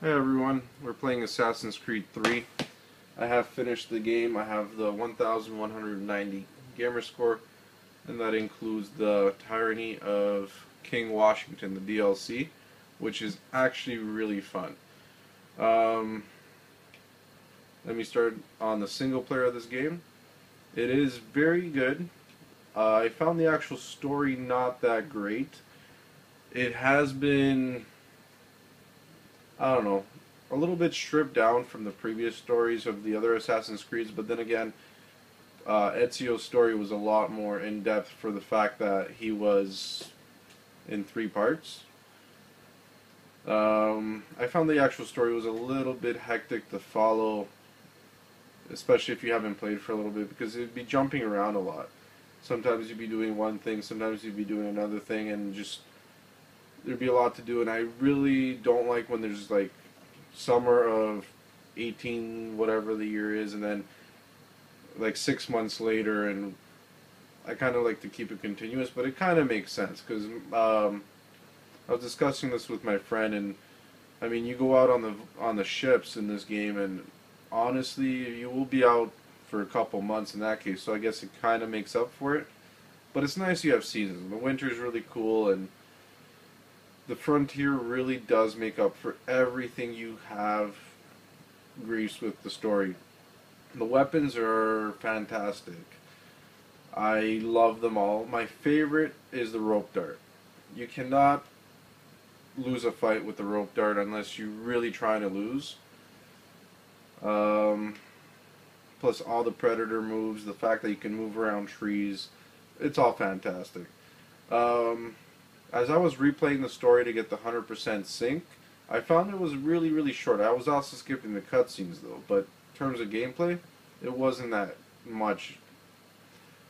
Hey everyone, we're playing Assassin's Creed 3. I have finished the game. I have the 1190 gamer score, and that includes the Tyranny of King Washington, the DLC, which is actually really fun. Um, Let me start on the single player of this game. It is very good. I found the actual story not that great. It has been, I don't know, a little bit stripped down from the previous stories of the other Assassin's Creeds, but then again, Ezio's story was a lot more in depth for the fact that he was in three parts. I found the actual story was a little bit hectic to follow, especially if you haven't played for a little bit, because it'd be jumping around a lot. Sometimes you'd be doing one thing, sometimes you'd be doing another thing, and just there'd be a lot to do. And I really don't like when there's like summer of 18 whatever the year is, and then like 6 months later, and I kind of like to keep it continuous, but it kind of makes sense because I was discussing this with my friend, and I mean, you go out on the ships in this game, and honestly, you will be out for a couple months in that case. So I guess it kind of makes up for it. But it's nice you have seasons. The winter is really cool, and the frontier really does make up for everything you have grieves with the story. The weapons are fantastic. I love them all. My favorite is the rope dart. You cannot lose a fight with the rope dart unless you're really trying to lose. Um, Plus all the predator moves, the fact that you can move around trees, it's all fantastic. Um, as I was replaying the story to get the 100% sync, I found it was really, really short. I was also skipping the cutscenes though, but in terms of gameplay, it wasn't that much.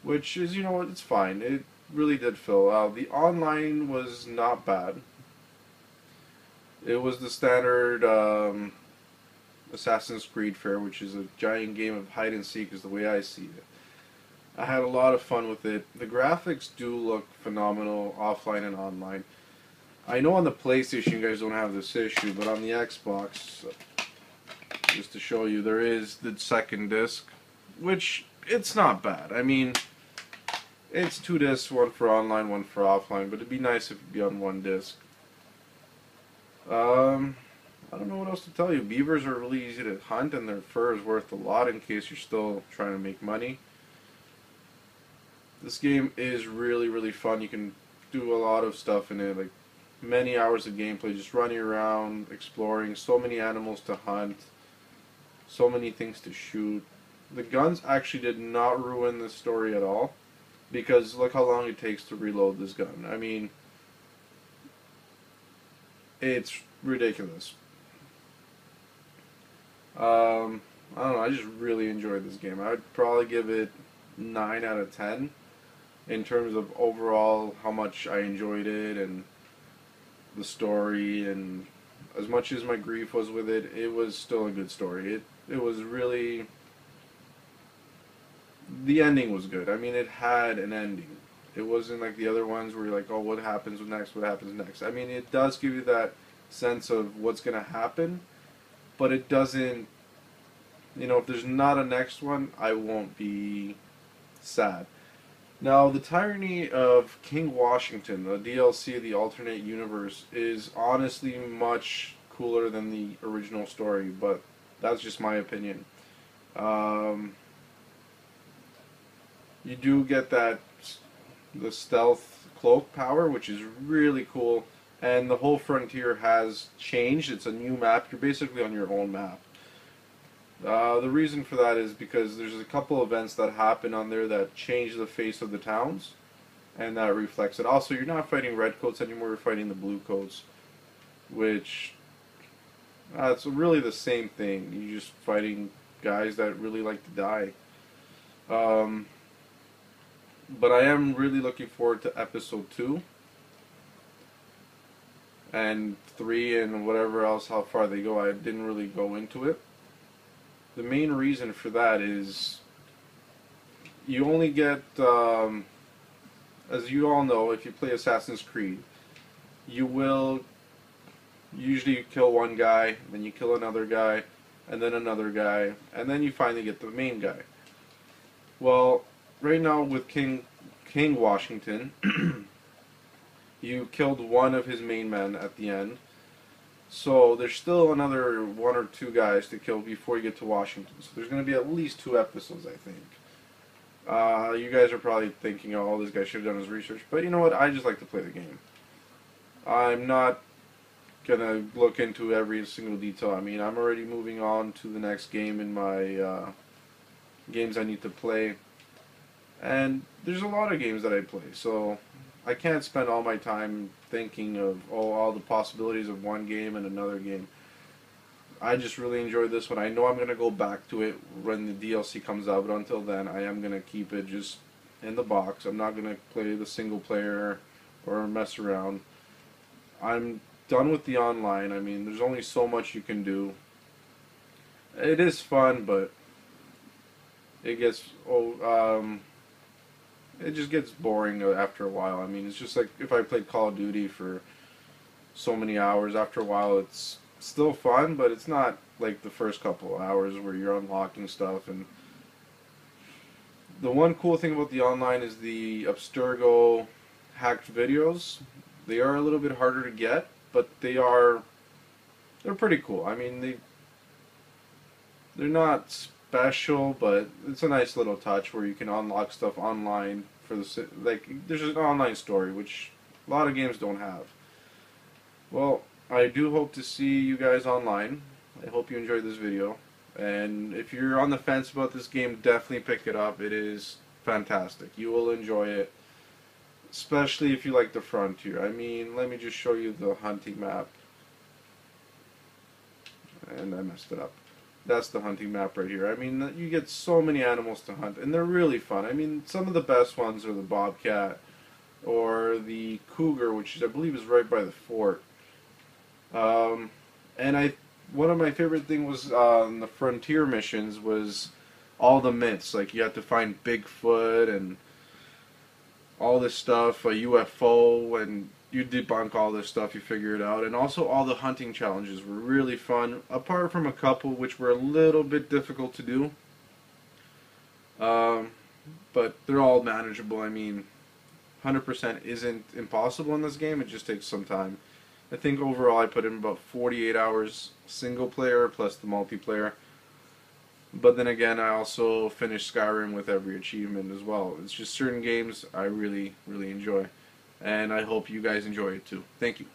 Which is, you know what, it's fine. It really did fill out. The online was not bad. It was the standard Assassin's Creed fare, which is a giant game of hide and seek, is the way I see it. I had a lot of fun with it. The graphics do look phenomenal offline and online. I know on the PlayStation you guys don't have this issue, but on the Xbox, just to show you, there is the second disc, which it's not bad. I mean, it's two discs, one for online, one for offline, but it'd be nice if it'd be on one disc. I don't know what else to tell you. Beavers are really easy to hunt, and their fur is worth a lot in case you're still trying to make money. This game is really, really fun. You can do a lot of stuff in it, like many hours of gameplay, just running around, exploring, so many animals to hunt, so many things to shoot. The guns actually did not ruin the story at all, because look how long it takes to reload this gun. I mean, it's ridiculous. I don't know, I just really enjoyed this game. I would probably give it 9 out of 10 in terms of overall how much I enjoyed it and the story, and as much as my grief was with it, it was still a good story. It was really, the ending was good. I mean, it had an ending. It wasn't like the other ones where you're like, oh, what happens next, what happens next. I mean, it does give you that sense of what's going to happen, but it doesn't, you know, if there's not a next one, I won't be sad. Now, the Tyranny of King Washington, the DLC, the alternate universe, is honestly much cooler than the original story, but that's just my opinion. Um, you do get the stealth cloak power, which is really cool, and the whole frontier has changed. It's a new map. You're basically on your own map. The reason for that is because there's a couple events that happen on there that change the face of the towns, and that reflects it. Also, you're not fighting redcoats anymore, you're fighting the bluecoats, which, it's really the same thing. You're just fighting guys that really like to die. Um, but I am really looking forward to episode 2 and 3 and whatever else, how far they go. I didn't really go into it. The main reason for that is you only get, as you all know, if you play Assassin's Creed, you will Usually you kill one guy, then you kill another guy, and then another guy, and then you finally get the main guy. Well, right now with King Washington, you killed one of his main men at the end. So there's still another one or two guys to kill before you get to Washington. So there's going to be at least 2 episodes, I think. You guys are probably thinking, oh, this guy should have done his research. But you know what? I just like to play the game. I'm not going to look into every single detail. I mean, I'm already moving on to the next game in my games I need to play. And there's a lot of games that I play. So I can't spend all my time thinking of all the possibilities of one game and another game. I just really enjoyed this one. I know I'm going to go back to it when the DLC comes out, but until then, I am going to keep it just in the box. I'm not going to play the single player or mess around. I'm done with the online. I mean, there's only so much you can do. It is fun, but it gets it just gets boring after a while. I mean, it's just like if I played Call of Duty for so many hours. After a while, it's still fun, but it's not like the first couple of hours where you're unlocking stuff. And the one cool thing about the online is the Abstergo hacked videos. They are a little bit harder to get, but they're pretty cool. I mean, they're not special, but it's a nice little touch where you can unlock stuff online for the like. There's an online story, which a lot of games don't have. Well, I do hope to see you guys online. I hope you enjoyed this video. And if you're on the fence about this game, definitely pick it up. It is fantastic. You will enjoy it. Especially if you like the frontier. I mean, let me just show you the hunting map. And I messed it up. That's the hunting map right here. I mean, you get so many animals to hunt, and they're really fun. I mean, some of the best ones are the bobcat or the cougar, which I believe is right by the fort. And one of my favorite things was the frontier missions was all the myths. Like you had to find Bigfoot and all this stuff, a UFO, and you debunk all this stuff, you figure it out. And also all the hunting challenges were really fun, apart from a couple which were a little bit difficult to do. But they're all manageable. I mean, 100% isn't impossible in this game, it just takes some time. I think overall I put in about 48 hours single player plus the multiplayer. But then again, I also finished Skyrim with every achievement as well. It's just certain games I really, really enjoy. And I hope you guys enjoy it too. Thank you.